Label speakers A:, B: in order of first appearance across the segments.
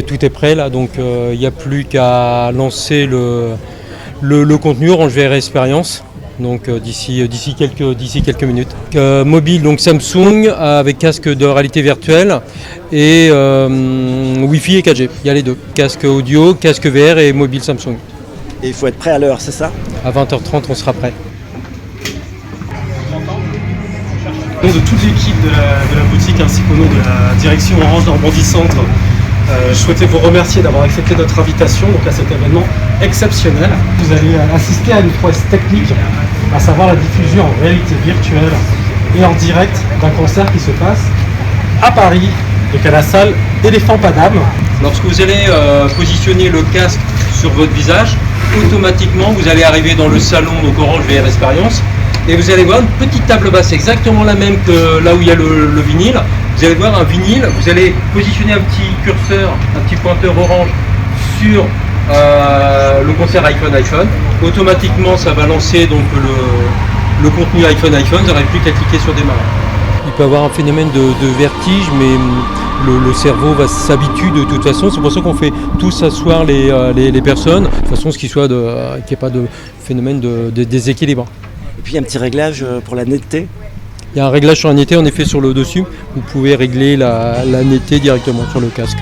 A: tout est prêt là, donc il n'y a plus qu'à lancer le contenu Orange VR Experience. Donc d'ici quelques minutes. Mobile, donc Samsung avec casque de réalité virtuelle et Wi-Fi et 4G. Il y a les deux. Casque audio, casque VR et mobile Samsung.
B: Et il faut être prêt à l'heure, c'est ça ?
A: À 20h30, on sera prêt.
C: Au nom de toute l'équipe de la boutique ainsi qu'au nom de la direction Orange Normandie Centre, je souhaitais vous remercier d'avoir accepté notre invitation à cet événement exceptionnel. Vous allez assister à une prouesse technique, à savoir la diffusion en réalité virtuelle et en direct d'un concert qui se passe à Paris, donc à la salle Éléphant Paname.
A: Lorsque vous allez positionner le casque sur votre visage, automatiquement vous allez arriver dans le salon donc Orange VR Experience et vous allez voir une petite table basse exactement la même que là où il y a le vinyle. Vous allez voir un vinyle, vous allez positionner un petit curseur, un petit pointeur orange sur le concert iPhone. Automatiquement ça va lancer donc le contenu iPhone, vous n'aurez plus qu'à cliquer sur démarrer. Il peut y avoir un phénomène de vertige, mais le cerveau s'habitue de toute façon. C'est pour ça qu'on fait tous asseoir les personnes, de façon qu'il n'y ait pas de phénomène de déséquilibre.
B: Et puis il y a un petit réglage pour la netteté.
A: Il y a un réglage sur la netteté en effet sur le dessus. Vous pouvez régler la netteté directement sur le casque.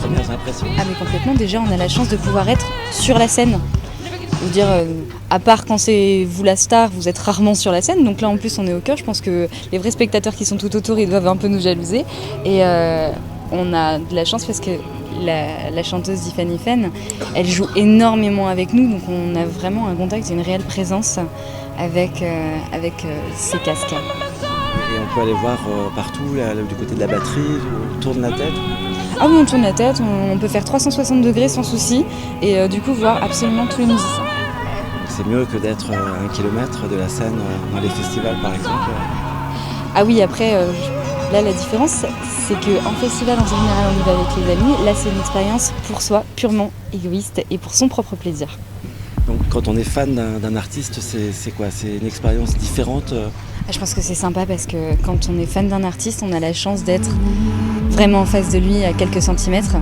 B: Premières impressions.
D: Ah mais complètement, déjà on a la chance de pouvoir être sur la scène. Je veux dire, à part quand c'est vous la star, vous êtes rarement sur la scène, donc là en plus on est au cœur, je pense que les vrais spectateurs qui sont tout autour, ils doivent un peu nous jalouser. Et on a de la chance parce que la chanteuse Tiffany Fenn, elle joue énormément avec nous, donc on a vraiment un contact et une réelle présence avec ces casques.
B: Et on peut aller voir partout, là, du côté de la batterie, on tourne la tête.
D: Ah oui, on tourne la tête, on peut faire 360 degrés sans souci et du coup voir absolument tous les musiciens.
B: C'est mieux que d'être à 1 kilomètre de la scène dans les festivals par exemple.
D: Ah oui, après, là la différence, c'est qu'en festival en général on y va avec les amis, là c'est une expérience pour soi, purement égoïste et pour son propre plaisir.
B: Donc quand on est fan d'un artiste, c'est quoi ? C'est une expérience différente
D: Je pense que c'est sympa parce que quand on est fan d'un artiste, on a la chance d'être vraiment en face de lui à quelques centimètres.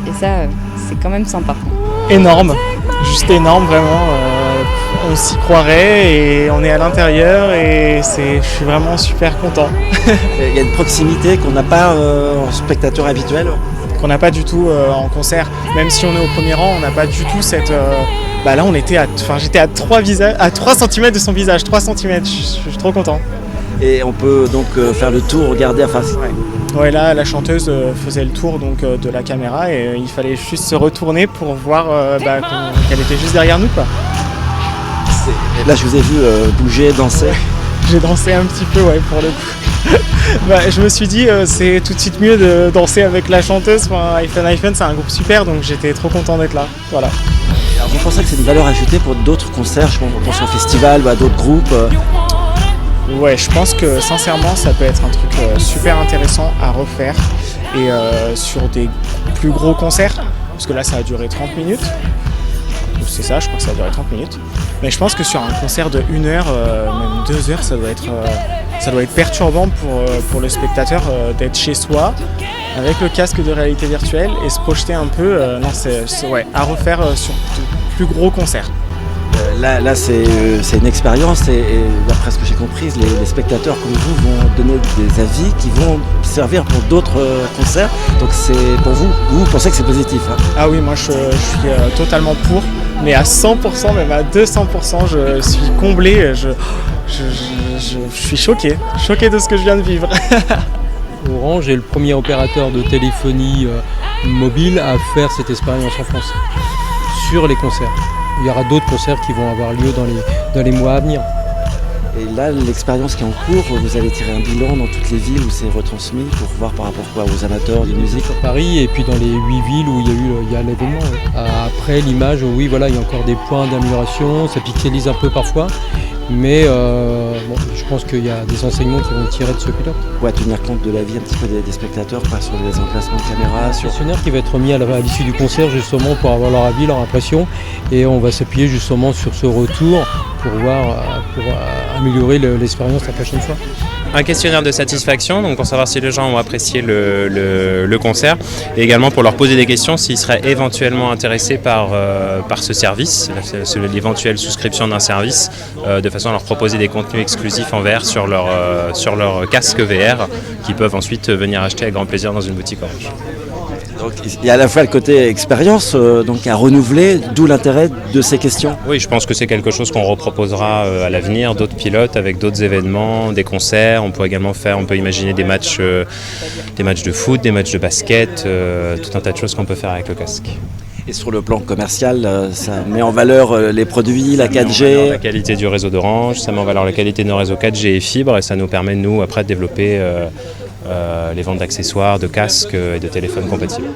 D: Et ça, c'est quand même sympa.
E: Énorme, juste énorme vraiment. On s'y croirait et on est à l'intérieur et je suis vraiment super content.
B: Il y a une proximité qu'on n'a pas en spectateur habituel.
E: Qu'on n'a pas du tout en concert. Même si on est au premier rang, on n'a pas du tout cette... là on était j'étais à 3 cm de son visage, 3 cm, je suis trop content.
B: Et on peut donc faire le tour, regarder,
E: Ouais, là la chanteuse faisait le tour donc, de la caméra et il fallait juste se retourner pour voir qu'elle était juste derrière nous quoi.
B: Là je vous ai vu bouger, danser.
E: J'ai dansé un petit peu pour le coup. Je me suis dit c'est tout de suite mieux de danser avec la chanteuse. iPhone c'est un groupe super donc j'étais trop content d'être là. Voilà.
B: Alors vous pensez que c'est une valeur ajoutée pour d'autres concerts, je pense au festival ou à d'autres groupes
E: Ouais, je pense que sincèrement ça peut être un truc super intéressant à refaire et sur des plus gros concerts, parce que là ça a duré 30 minutes. C'est ça, je crois que ça a duré 30 minutes. Mais je pense que sur un concert de 1 heure, même 2 heures, ça doit être perturbant pour le spectateur d'être chez soi avec le casque de réalité virtuelle et se projeter un peu. C'est à refaire sur de plus gros concerts.
B: Là c'est une expérience et d'après ce que j'ai compris, les spectateurs comme vous vont donner des avis qui vont servir pour d'autres concerts. Donc c'est pour vous pensez que c'est positif hein ?
E: Ah oui, moi je suis totalement pour, mais à 100%, même à 200%, je suis comblé, je suis choqué de ce que je viens de vivre.
A: Orange est le premier opérateur de téléphonie mobile à faire cette expérience en France sur les concerts. Il y aura d'autres concerts qui vont avoir lieu dans les mois à venir.
B: Et là, l'expérience qui est en cours, vous allez tirer un bilan dans toutes les villes où c'est retransmis pour voir par rapport aux amateurs de musique.
A: Sur Paris et puis dans les 8 villes où il y a l'événement. Après l'image, oui, il y a encore des points d'amélioration, ça pixelise un peu parfois. Mais je pense qu'il y a des enseignements qui vont tirer de ce pilote.
B: Ouais, tenir compte de la vie un petit peu des spectateurs, pas sur les emplacements de caméra.
A: Un questionnaire qui va être mis à l'issue du concert justement pour avoir leur avis, leur impression. Et on va s'appuyer justement sur ce retour pour améliorer l'expérience la prochaine fois.
F: un questionnaire de satisfaction, donc pour savoir si les gens ont apprécié le concert, et également pour leur poser des questions s'ils seraient éventuellement intéressés par ce service, l'éventuelle souscription d'un service, de façon à leur proposer des contenus exclusifs en VR sur leur casque VR, qu'ils peuvent ensuite venir acheter avec grand plaisir dans une boutique Orange.
B: Donc il y a à la fois le côté expérience donc à renouveler, d'où l'intérêt de ces questions.
F: Oui, je pense que c'est quelque chose qu'on reproposera à l'avenir, d'autres pilotes avec d'autres événements, des concerts. On peut également imaginer des matchs de foot, des matchs de basket, tout un tas de choses qu'on peut faire avec le casque.
B: Et sur le plan commercial, ça met en valeur les produits, la 4G.
F: La qualité du réseau d'Orange, ça met en valeur la qualité de nos réseaux 4G et fibre, et ça nous permet, nous, après, de développer les ventes d'accessoires, de casques et de téléphones compatibles.